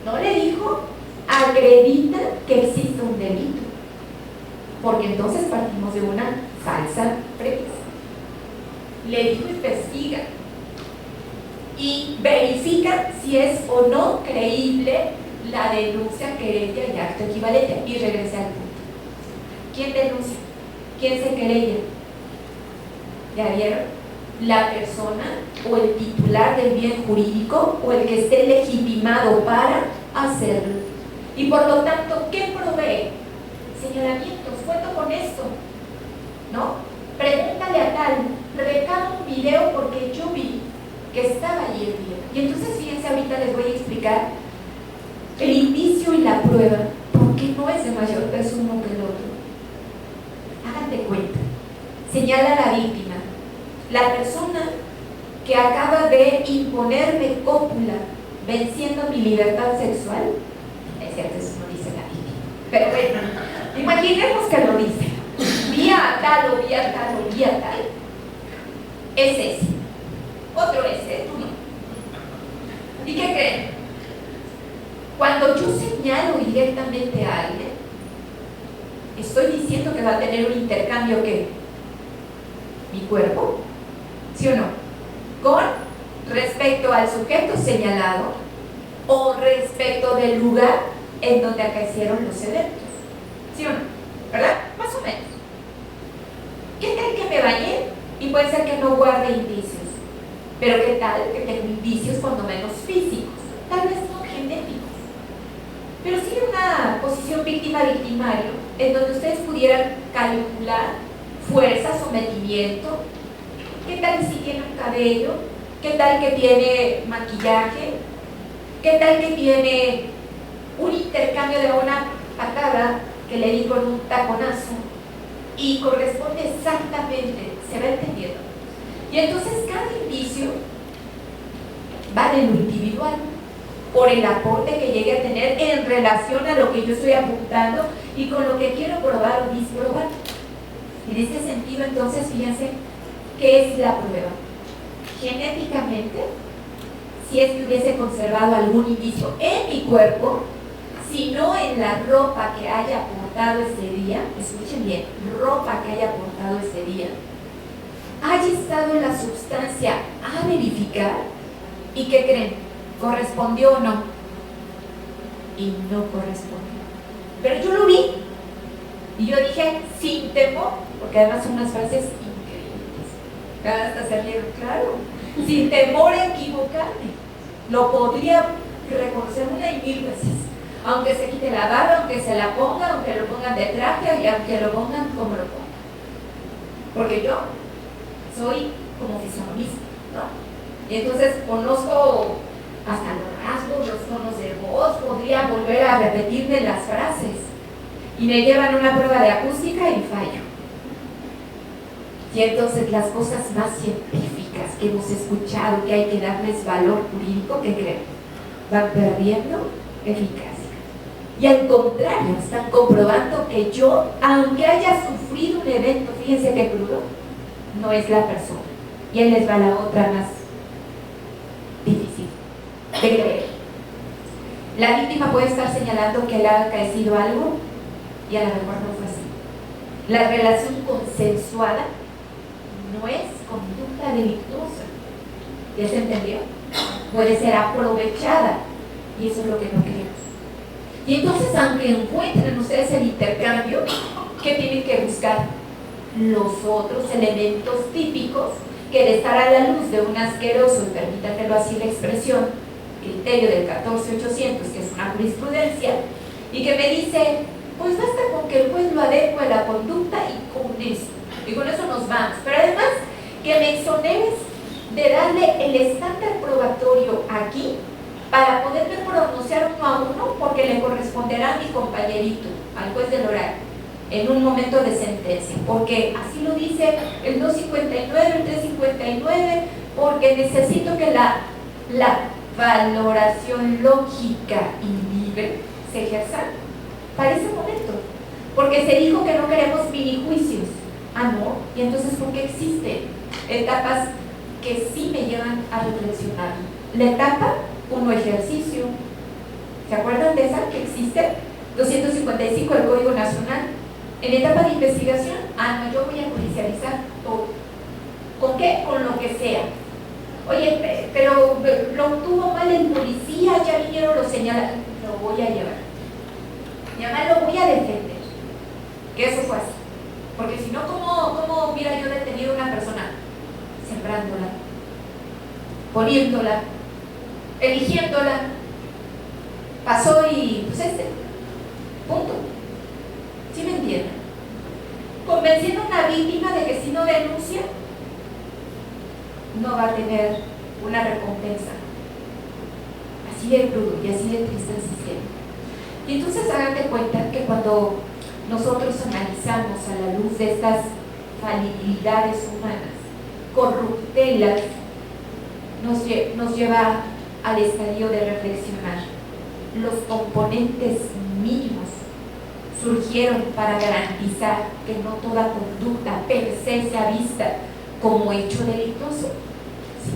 ¿No le dijo? Acredita que existe un delito, porque entonces partimos de una falsa premisa. Le dijo investiga y verifica si es o no creíble la denuncia, querella y acto equivalente, y regresa al punto. ¿Quién denuncia? ¿Quién se querella? ¿Ya vieron? La persona o el titular del bien jurídico o el que esté legitimado para hacerlo. Y por lo tanto, ¿qué provee? Señalamientos, cuento con esto, ¿no? Pregúntale a tal, recaba un video porque yo vi que estaba ahí el video. Y entonces fíjense, ahorita les voy a explicar el indicio y la prueba, porque no es de mayor peso uno que el otro. Hagan de cuenta, señala a la víctima, la persona que acaba de imponerme cópula venciendo mi libertad sexual. Es cierto, eso no dice la víctima, pero bueno, imaginemos que lo dice. Vía tal o vía tal o vía tal, es ese. Otro es ese, tú no. ¿Y qué creen? Cuando yo señalo directamente a alguien, estoy diciendo que va a tener un intercambio, ¿qué? Mi cuerpo, ¿sí o no? Con respecto al sujeto señalado o respecto del lugar en donde acaecieron los eventos, ¿sí o no? ¿Verdad? Más o menos. ¿Qué tal que me bañé? Y puede ser que no guarde indicios, pero ¿qué tal que tengo indicios cuando menos físicos? Tal vez no genéticos, pero sí una posición víctima-victimario en donde ustedes pudieran calcular fuerza, sometimiento. ¿Qué tal si tiene un cabello? ¿Qué tal que tiene maquillaje? ¿Qué tal que tiene un intercambio de una patada que le di con un taconazo y corresponde exactamente, se va entendiendo? Y entonces cada indicio va de lo individual por el aporte que llegue a tener en relación a lo que yo estoy apuntando y con lo que quiero probar o disprobar. En este sentido, entonces, fíjense, ¿qué es la prueba? Genéticamente, si es que hubiese conservado algún indicio en mi cuerpo, sino en la ropa que haya portado ese día, escuchen bien, ropa que haya portado ese día, haya estado en la sustancia a verificar, ¿y qué creen? ¿Correspondió o no? Y no correspondió. Pero yo lo vi, y yo dije, sin temor, porque además son unas frases increíbles, hasta se rieron, claro, sin temor a equivocarme, lo podría reconocer una y mil veces. aunque se quite la barba, aunque se la ponga, aunque lo pongan de traje y aunque lo pongan como lo pongan. Porque yo soy como fisionomista, ¿no? Y entonces conozco hasta los rasgos, los tonos de voz, podría volver a repetirme las frases. Y me llevan a una prueba de acústica y fallo. Y entonces las cosas más científicas que hemos escuchado que hay que darles valor jurídico, ¿qué creen? Van perdiendo eficacia. Y al contrario, están comprobando que yo, aunque haya sufrido un evento, fíjense qué crudo, no es la persona. Y ahí les va la otra más difícil de creer. La víctima puede estar señalando que le ha acaecido algo y a lo mejor no fue así. La relación consensuada no es conducta delictuosa. ¿Ya se entendió? Puede ser aprovechada y eso es lo que no queremos. Y entonces, aunque encuentren ustedes el intercambio, ¿qué tienen que buscar? Los otros elementos típicos que de estar a la luz de un asqueroso, y permítanmelo así la expresión, criterio del 14800, que es una jurisprudencia, y que me dice, pues basta con que el juez lo adecue a la conducta y con eso nos vamos. Pero además, que me exoneres de darle el estándar probatorio aquí para poderme pronunciar uno a uno, porque le corresponderá a mi compañerito, al juez del oral, en un momento de sentencia, porque así lo dice el 259, el 359, porque necesito que la valoración lógica y libre se ejerza para ese momento, porque se dijo que no queremos mini juicios. Ah, no, y entonces ¿por qué existen etapas que sí me llevan a reflexionar? La etapa 1, ejercicio. ¿Se acuerdan de esa que existe? 255 del Código Nacional. En etapa de investigación, no, yo voy a judicializar todo. ¿Con qué? Con lo que sea. Oye, pero lo tuvo mal el policía, ya vinieron los señalados. Lo voy a llevar. Y además lo voy a defender. Que eso fue así. Porque si no, ¿cómo hubiera yo detenido a una persona? Sembrándola, poniéndola, eligiéndola. Pasó y pues punto. ¿Sí me entienden? Convenciendo a una víctima de que si no denuncia, no va a tener una recompensa. Así de crudo y así de triste el sistema. Y entonces hagan de cuenta que cuando nosotros analizamos a la luz de estas falibilidades humanas, corruptelas, nos lleva al estadio de reflexionar. Los componentes mínimos surgieron para garantizar que no toda conducta per se sea vista como hecho delictuoso. Sí.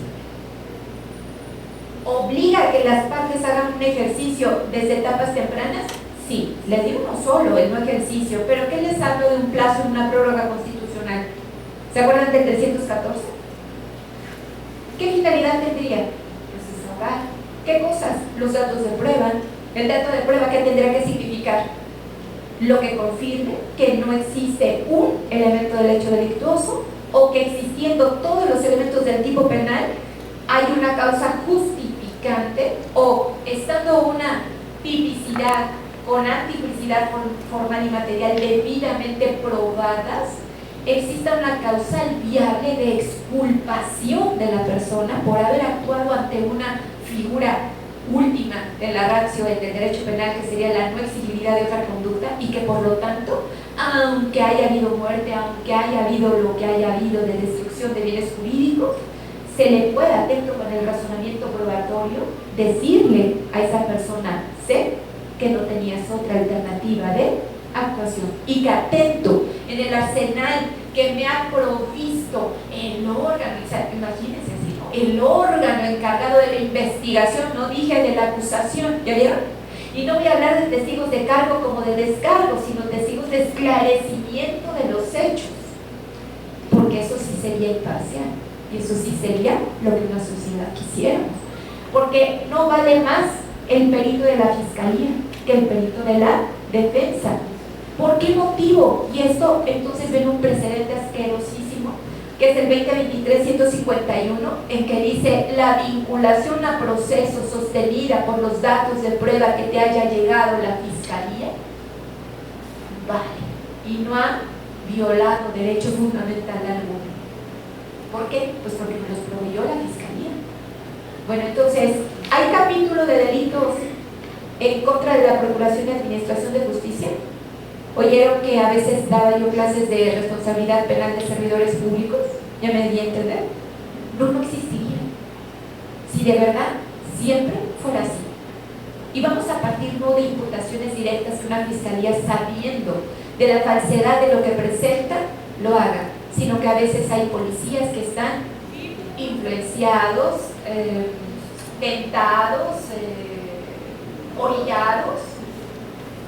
¿Obliga a que las partes hagan un ejercicio desde etapas tempranas? Sí, les digo no solo el no ejercicio, pero ¿qué les hablo de un plazo en una prórroga constitucional? ¿Se acuerdan del 314? ¿Qué finalidad tendría? Pues desahogar. ¿Qué cosas? Los datos de prueba. El dato de prueba, ¿qué tendría que significar? Lo que confirme que no existe un elemento del hecho delictuoso o que existiendo todos los elementos del tipo penal hay una causa justificante o estando una tipicidad con antijuicialidad formal y material debidamente probadas, exista una causal viable de exculpación de la persona por haber actuado ante una figura última de la ratio del derecho penal, que sería la no exigibilidad de otra conducta, y que por lo tanto, aunque haya habido muerte, aunque haya habido lo que haya habido de destrucción de bienes jurídicos, se le pueda, atento con el razonamiento probatorio, decirle a esa persona, sé que no tenías otra alternativa de actuación, y que atento en el arsenal que me ha provisto el órgano, o sea, imagínense así, ¿no? El órgano encargado de la investigación, no dije de la acusación, ¿ya vieron? Y no voy a hablar de testigos de cargo como de descargo, sino testigos de esclarecimiento de los hechos, porque eso sí sería imparcial, y eso sí sería lo que una sociedad quisiéramos, porque no vale más el perito de la fiscalía que el perito de la defensa. ¿Por qué motivo? Y esto entonces ven un precedente asquerosísimo que es el 2023-151, en que dice la vinculación a proceso sostenida por los datos de prueba que te haya llegado la Fiscalía, vale, y no ha violado derecho fundamental alguno. ¿Por qué? Pues porque me los proveyó la Fiscalía. Bueno, entonces, hay capítulo de delitos en contra de la Procuración y Administración de Justicia. Oyeron que a veces daba yo clases de responsabilidad penal de servidores públicos, ya me di a entender. No existiría. Si de verdad siempre fuera así. Y vamos a partir no de imputaciones directas que una fiscalía, sabiendo de la falsedad de lo que presenta, lo haga, sino que a veces hay policías que están influenciados, tentados, orillados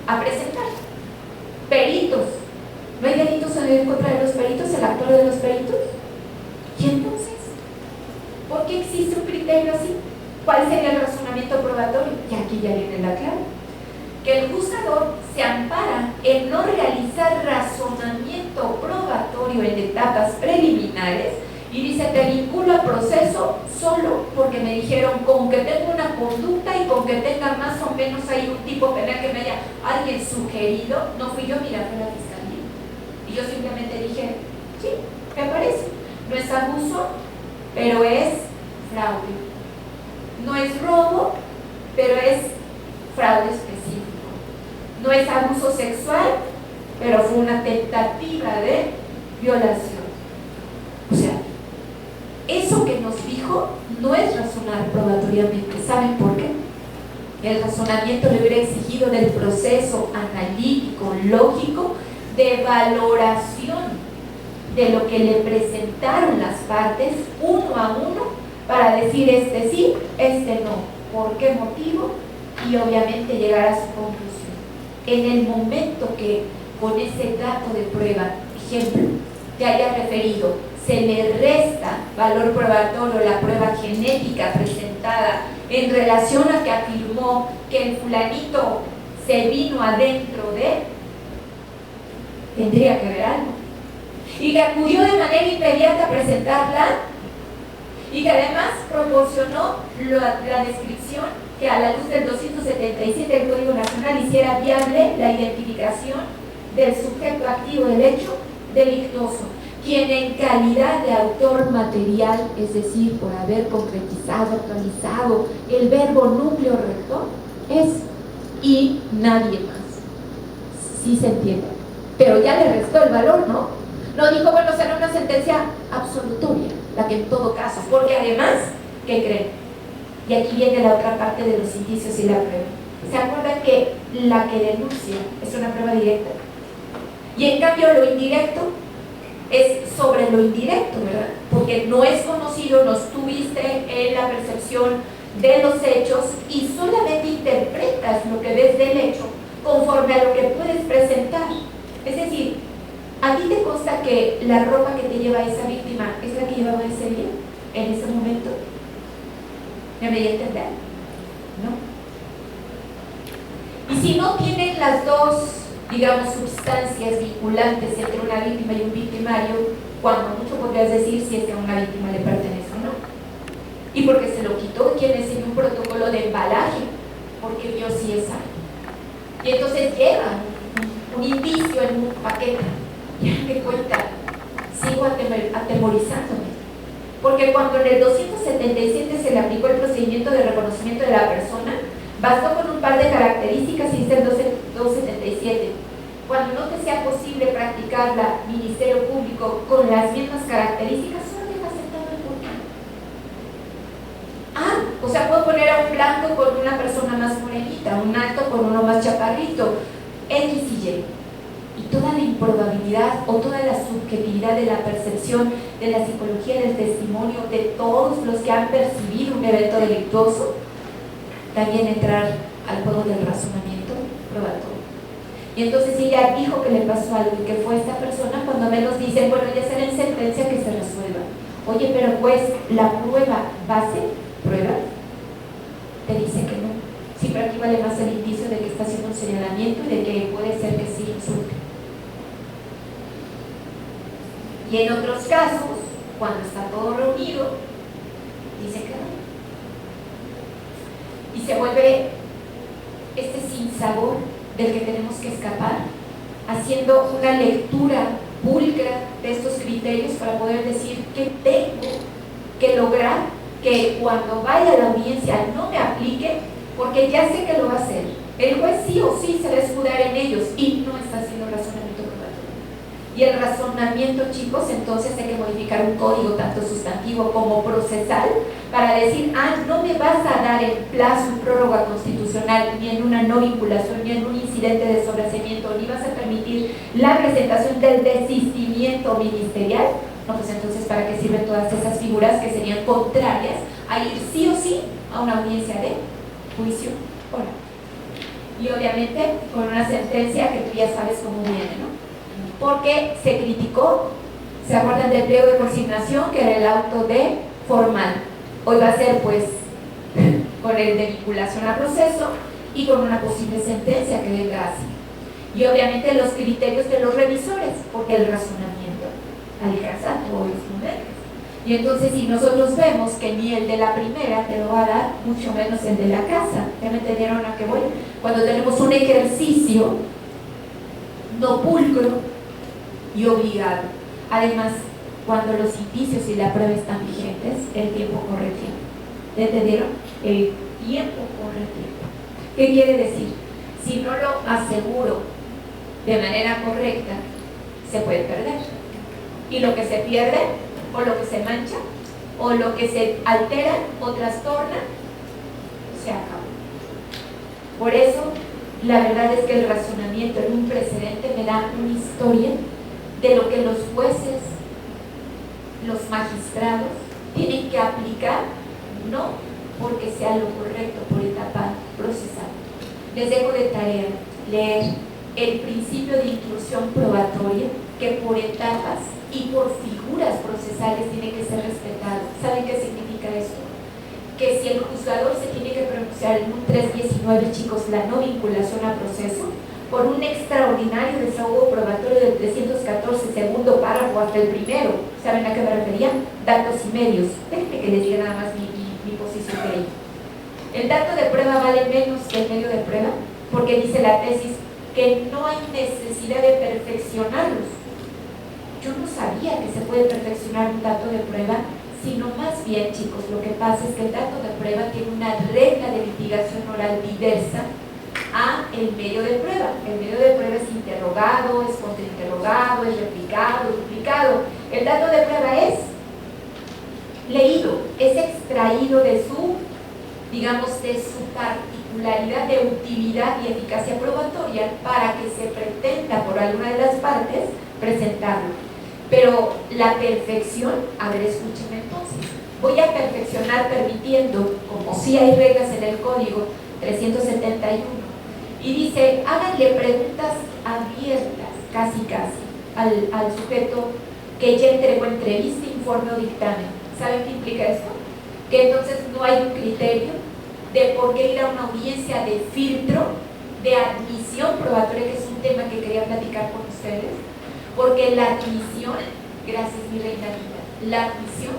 a presentar. Peritos. ¿No hay delitos en contra de los peritos, el actor de los peritos? ¿Y entonces? ¿Por qué existe un criterio así? ¿Cuál sería el razonamiento probatorio? Y aquí ya viene la clave. Que el juzgador se ampara en no realizar razonamiento probatorio en etapas preliminares y dice, te vinculo al proceso solo porque me dijeron con que tengo una conducta y con que tenga más o menos ahí un tipo penal que me haya alguien sugerido. No fui yo, mira, fue la Fiscalía. Y yo simplemente dije, sí, me parece. No es abuso, pero es fraude. No es robo, pero es fraude específico. No es abuso sexual, pero fue una tentativa de violación. O sea, eso que nos dijo no es razonar probatoriamente. ¿Saben por qué? El razonamiento le hubiera exigido del proceso analítico, lógico, de valoración de lo que le presentaron las partes uno a uno para decir este sí, este no, por qué motivo, y obviamente llegar a su conclusión. En el momento que con ese dato de prueba, ejemplo, que haya referido, se le resta valor probatorio a la prueba genética presentada en relación a que afirmó que el fulanito se vino adentro de, tendría que ver algo, y que acudió de manera inmediata a presentarla, y que además proporcionó la descripción que a la luz del 277 del Código Nacional hiciera viable la identificación del sujeto activo del hecho delictuoso, quien en calidad de autor material, es decir, por haber concretizado, actualizado el verbo núcleo rector, es y nadie más. ¿Sí se entiende? Pero ya le restó el valor, ¿no? No dijo, bueno, será una sentencia absolutoria, la que en todo caso, porque además, ¿qué creen? Y aquí viene la otra parte de los indicios y la prueba. ¿Se acuerdan que la que denuncia es una prueba directa? Y en cambio lo indirecto es sobre lo indirecto, ¿verdad? Porque no es conocido, no estuviste en la percepción de los hechos y solamente interpretas lo que ves del hecho conforme a lo que puedes presentar. Es decir, ¿a ti te consta que la ropa que te lleva esa víctima es la que llevaba ese día, en ese momento? ¿Me voy a entender? ¿No? Y si no tienen las dos, digamos, sustancias vinculantes entre una víctima y un victimario, cuando mucho podrías decir si es que a una víctima le pertenece o no. Y porque se lo quitó quien enseñó un protocolo de embalaje, porque vio si es algo. Y entonces lleva un indicio en un paquete. Ya me cuenta, sigo atemorizándome. Porque cuando en el 277 se le aplicó el procedimiento de reconocimiento de la persona, bastó con un par de características y dice el 277. Cuando no te sea posible practicarla, Ministerio Público, con las mismas características, solo deja aceptado el porqué. O sea, puedo poner a un blanco con una persona más morenita, un alto con uno más chaparrito, X y Y. Y toda la improbabilidad o toda la subjetividad de la percepción, de la psicología del testimonio, de todos los que han percibido un evento delictuoso, también entrar al juego del razonamiento probatorio. Y entonces si ella dijo que le pasó algo y que fue esta persona, cuando menos dicen, bueno, ya será en sentencia que se resuelva. Oye, pero pues la prueba base, prueba, te dice que no. Siempre aquí vale más el indicio de que está haciendo un señalamiento y de que puede ser que sí insulte. Y en otros casos, cuando está todo reunido, dice que no. Y se vuelve este sinsabor del que tenemos que escapar, haciendo una lectura pulcra de estos criterios para poder decir qué tengo que lograr que cuando vaya a la audiencia no me aplique, porque ya sé que lo va a hacer. El juez sí o sí se va a escudar en ellos y no está haciendo razonamiento probatorio. Y el razonamiento, chicos, entonces hay que modificar un código tanto sustantivo como procesal para decir, no me vas a dar en plazo un prórroga constitucional, ni en una no vinculación, ni en un incidente de sobreseimiento, ni vas a permitir la presentación del desistimiento ministerial. No, pues entonces, ¿para qué sirven todas esas figuras que serían contrarias a ir sí o sí a una audiencia de juicio oral? Y obviamente con una sentencia que tú ya sabes cómo viene, ¿no? Porque se criticó, ¿se acuerdan del pliego de consignación? Que era el auto de formal. Hoy va a ser pues con el de vinculación a proceso y con una posible sentencia que venga así. Y obviamente los criterios de los revisores, porque el razonamiento alcanza todos los momentos. Y entonces si nosotros vemos que ni el de la primera te lo va a dar, mucho menos el de la casa, ¿ya me entendieron a qué voy? Cuando tenemos un ejercicio no pulcro y obligado. Además, cuando los indicios y la prueba están vigentes, el tiempo corre tiempo. ¿Ya entendieron? El tiempo corre tiempo. ¿Qué quiere decir? Si no lo aseguro de manera correcta, se puede perder. Y lo que se pierde, o lo que se mancha, o lo que se altera o trastorna, se acabó. Por eso, la verdad es que el razonamiento en un precedente me da una historia de lo que los jueces, los magistrados, tienen que aplicar, no porque sea lo correcto por etapa procesal. Les dejo de tarea leer el principio de intrusión probatoria, que por etapas y por figuras procesales tiene que ser respetado. ¿Saben qué significa esto? Que si el juzgador se tiene que pronunciar en un 319, chicos, la no vinculación a proceso, por un extraordinario desahogo probatorio del 314, segundo párrafo hasta el primero, ¿saben a qué me refería? Datos y medios. Déjenme que les diga nada más mi posición de ahí. El dato de prueba vale menos que el medio de prueba, porque dice la tesis que no hay necesidad de perfeccionarlos. Yo no sabía que se puede perfeccionar un dato de prueba, sino más bien, chicos, lo que pasa es que el dato de prueba tiene una regla de litigación oral diversa a el medio de prueba. El medio de prueba es interrogado, es contrainterrogado, es replicado, duplicado. El dato de prueba es leído, es extraído de su, digamos, de su particularidad de utilidad y eficacia probatoria para que se pretenda por alguna de las partes presentarlo. Pero la perfección, a ver, escúchenme entonces, voy a perfeccionar permitiendo, como sí hay reglas en el código 371, y dice, háganle preguntas abiertas, casi, al sujeto que ya entregó entrevista, informe o dictamen. ¿Saben qué implica esto? Que entonces no hay un criterio de por qué ir a una audiencia de filtro, de admisión probatoria, que es un tema que quería platicar con ustedes, porque la admisión, gracias mi reina linda, la admisión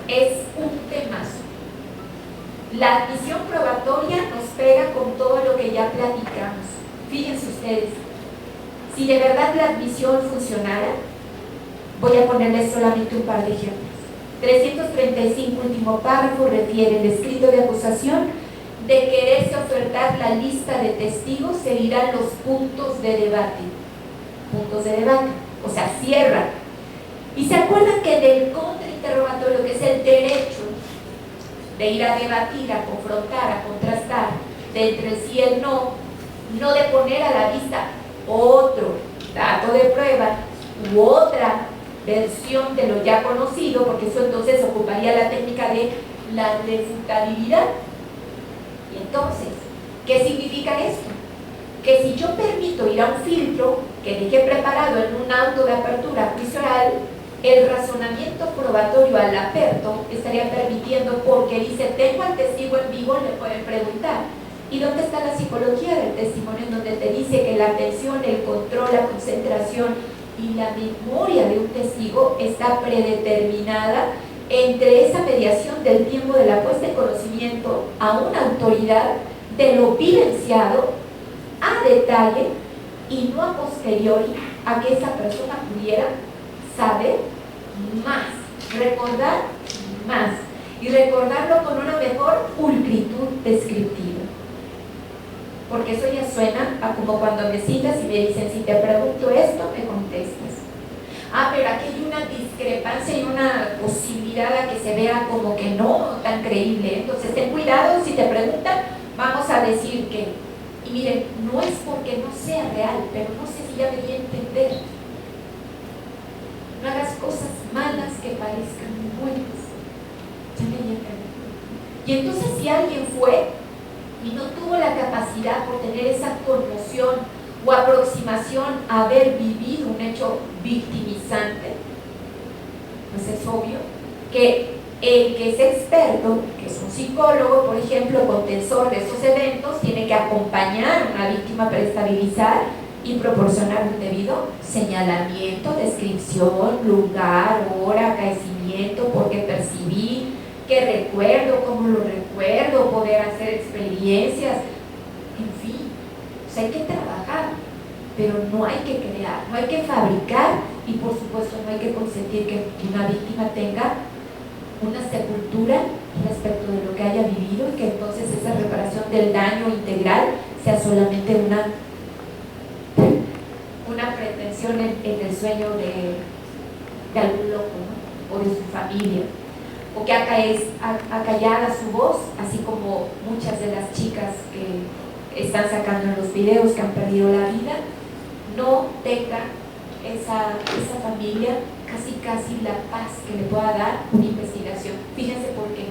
es un temazo. La admisión probatoria nos pega con todo lo que ya platicamos. Fíjense ustedes, si de verdad la admisión funcionara, voy a ponerles solamente un par de ejemplos. 335, último párrafo, refiere el escrito de acusación: de quererse ofertar la lista de testigos, se dirán los puntos de debate. Puntos de debate, o sea, cierra. Y se acuerdan que del contrainterrogatorio, que es el derecho de ir a debatir, a confrontar, a contrastar, de entre el sí y el no, no de poner a la vista otro dato de prueba u otra versión de lo ya conocido, porque eso entonces ocuparía la técnica de la refutabilidad. Y entonces, ¿qué significa esto? Que si yo permito ir a un filtro que dejé preparado en un auto de apertura a juicio oral, el razonamiento probatorio al aperto estaría permitiendo, porque dice, tengo al testigo en vivo, le pueden preguntar. ¿Y dónde está la psicología del testimonio, en donde te dice que la atención, el control, la concentración y la memoria de un testigo está predeterminada entre esa mediación del tiempo de la puesta en conocimiento a una autoridad de lo vivenciado a detalle y no a posteriori a que esa persona pudiera saber más, recordar más y recordarlo con una mejor pulcritud descriptiva. Porque eso ya suena a como cuando me citas y me dicen, si te pregunto esto, me contestas. Ah, pero aquí hay una discrepancia y una posibilidad a que se vea como que no tan creíble. Entonces ten cuidado, si te preguntan, vamos a decir que, y miren, no es porque no sea real, pero no sé si ya me di a entender. No hagas cosas malas que parezcan buenas. Ya me di a entender. Y entonces si alguien fue y no tuvo la capacidad por tener esa conmoción o aproximación a haber vivido un hecho victimizante, pues es obvio que el que es experto, que es un psicólogo, por ejemplo, contensor de esos eventos, tiene que acompañar a una víctima para estabilizar y proporcionar un debido señalamiento, descripción, lugar, hora, acaecimiento, por qué percibí, qué recuerdo, cómo lo recuerdo, poder hacer experiencias, en fin. O sea, hay que trabajar, pero no hay que crear, no hay que fabricar y por supuesto no hay que consentir que una víctima tenga una sepultura respecto de lo que haya vivido y que entonces esa reparación del daño integral sea solamente una pretensión en el sueño de algún loco, ¿no? O de su familia, o que acallada su voz, así como muchas de las chicas que están sacando en los videos que han perdido la vida, no tenga esa familia casi la paz que le pueda dar una investigación. Fíjense por qué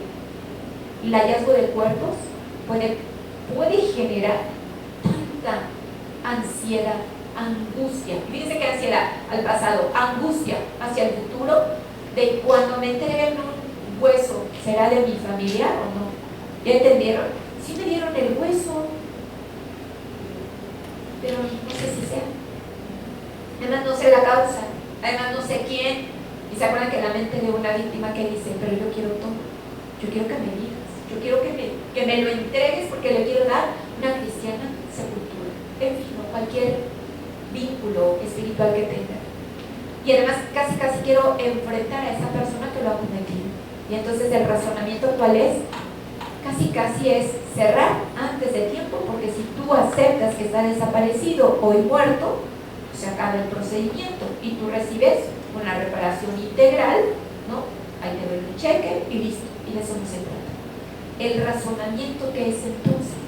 el hallazgo de cuerpos puede generar tanta ansiedad, angustia. Fíjense qué ansiedad al pasado, angustia hacia el futuro, de cuando me entreguen un hueso, ¿será de mi familia o no? ¿Ya entendieron? Sí me dieron el hueso, pero no sé si sea. Además no sé la causa, además no sé quién. Y se acuerdan que la mente de una víctima que dice, pero yo quiero todo, yo quiero que me digas, yo quiero que me lo entregues porque le quiero dar una cristiana sepultura. En fin, o cualquier vínculo espiritual que tenga. Y además casi quiero enfrentar a esa persona que lo ha cometido. Y entonces el razonamiento actual es, casi es cerrar antes de tiempo, porque si tú aceptas que está desaparecido o muerto, se acaba el procedimiento y tú recibes una reparación integral, ¿no? Ahí te doy un cheque y listo, y de eso no se trata. El razonamiento que es entonces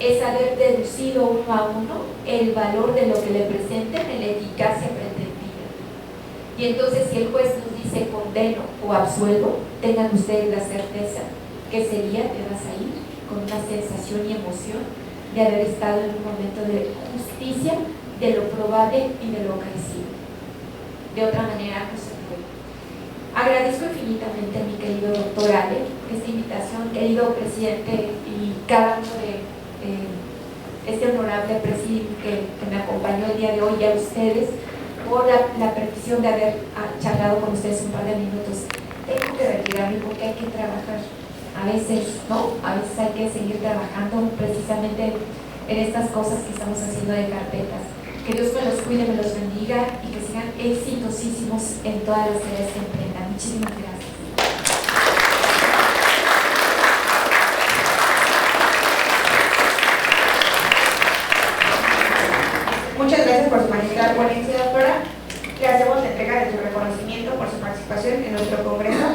es haber deducido uno a uno el valor de lo que le presenten en la eficacia pretendida. Y entonces si el juez nos dice condeno o absuelvo, tengan ustedes la certeza que ese día te vas a ir con una sensación y emoción de haber estado en un momento de justicia, de lo probable y de lo acaecido. De otra manera no se puede. Agradezco infinitamente a mi querido doctor Ale esta invitación, querido presidente y cada uno de este honorable presidium que me acompañó el día de hoy, y a ustedes por la petición de haber charlado con ustedes un par de minutos. Tengo que retirarme porque hay que trabajar. A veces, ¿no? A veces hay que seguir trabajando precisamente en estas cosas que estamos haciendo de carpetas. Que Dios me los cuide, me los bendiga y que sigan exitosísimos en todas las áreas que emprendan. Muchísimas gracias. Muchas gracias por su magistral ponencia, doctora. Le hacemos la entrega de su reconocimiento por su participación en nuestro congreso